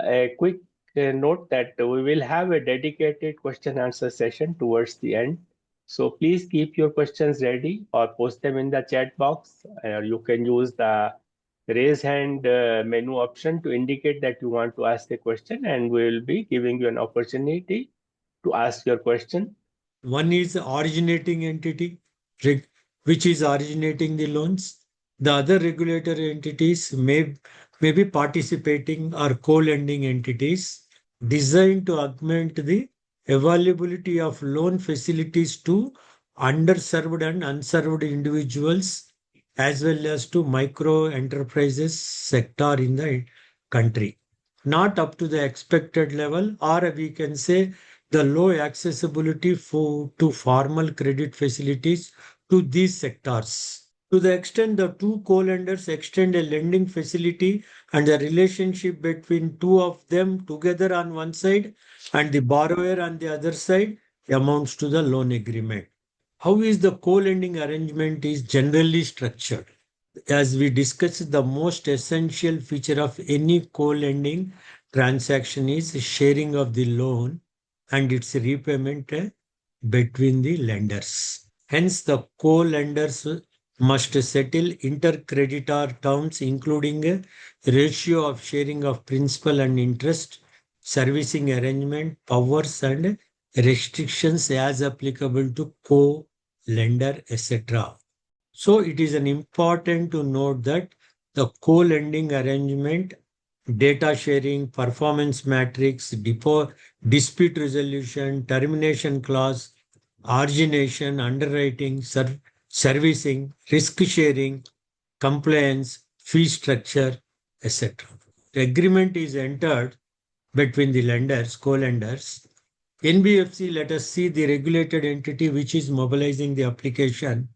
a quick note that we will have a dedicated question answer session towards the end. So please keep your questions ready or post them in the chat box, or you can use the raise hand menu option to indicate that you want to ask a question, and we will be giving you an opportunity to ask your question. One is originating entity, which is originating the loans. The other regulatory entities may be participating or co-lending entities designed to augment the availability of loan facilities to underserved and unserved individuals as well as to micro enterprises sector in the country. Not up to the expected level, or we can say the low accessibility to formal credit facilities to these sectors. To the extent the two co-lenders extend a lending facility and the relationship between two of them together on one side and the borrower on the other side amounts to the loan agreement. How is the co-lending arrangement is generally structured? As we discussed, the most essential feature of any co-lending transaction is sharing of the loan and its repayment between the lenders. Hence, the co-lenders must settle inter-creditor terms, including a ratio of sharing of principal and interest, servicing arrangement, powers and restrictions as applicable to co-lender, etc. So it is an important to note that the co-lending arrangement, data sharing, performance matrix, dispute resolution, termination clause, origination, underwriting, servicing, risk sharing, compliance, fee structure, etc. The agreement is entered between the lenders, co-lenders. NBFC, let us see the regulated entity which is mobilizing the application.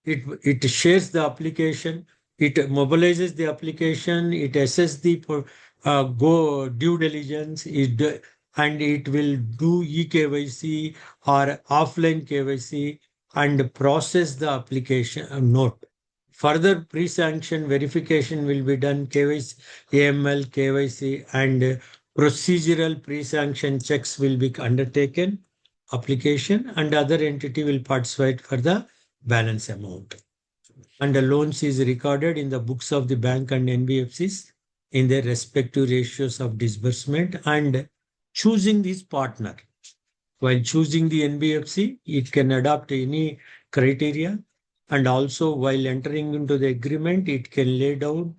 It shares the application, it mobilizes the application, it assesses the go due diligence, and it will do eKYC or offline KYC and process the application note. Further pre-sanction verification will be done, KYC, AML, KYC, and procedural pre-sanction checks will be undertaken, application, and other entity will participate for the balance amount. And the loans is recorded in the books of the bank and NBFCs in their respective ratios of disbursement and choosing this partner. While choosing the NBFC, it can adopt any criteria, and also while entering into the agreement, it can lay down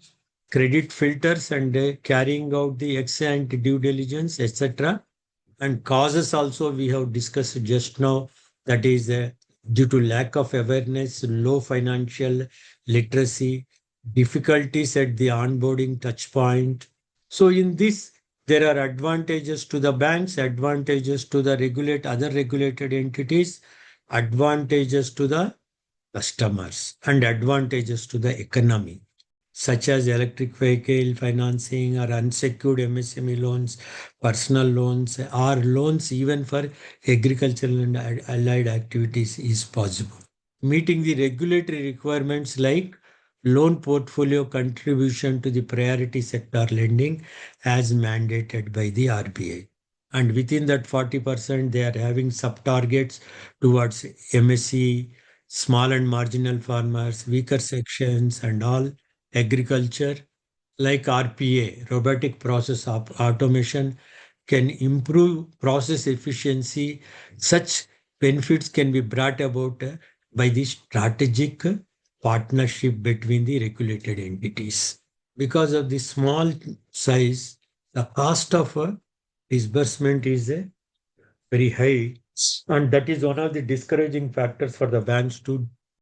credit filters and carrying out the ex-ante due diligence, etc. And causes also we have discussed just now, that is due to lack of awareness, low financial literacy, difficulties at the onboarding touch point. So in this, there are advantages to the banks, advantages to the other regulated entities, advantages to the customers, and advantages to the economy, such as electric vehicle financing or unsecured MSME loans, personal loans, or loans even for agricultural and allied activities is possible. Meeting the regulatory requirements like loan portfolio contribution to the priority sector lending as mandated by the RBI. And within that 40%, they are having sub-targets towards MSE, small and marginal farmers, weaker sections, and all agriculture, like RPA, robotic process automation, can improve process efficiency. Such benefits can be brought about by the strategic partnership between the regulated entities. Because of the small size, the cost of disbursement is very high, and that is one of the discouraging factors for the banks to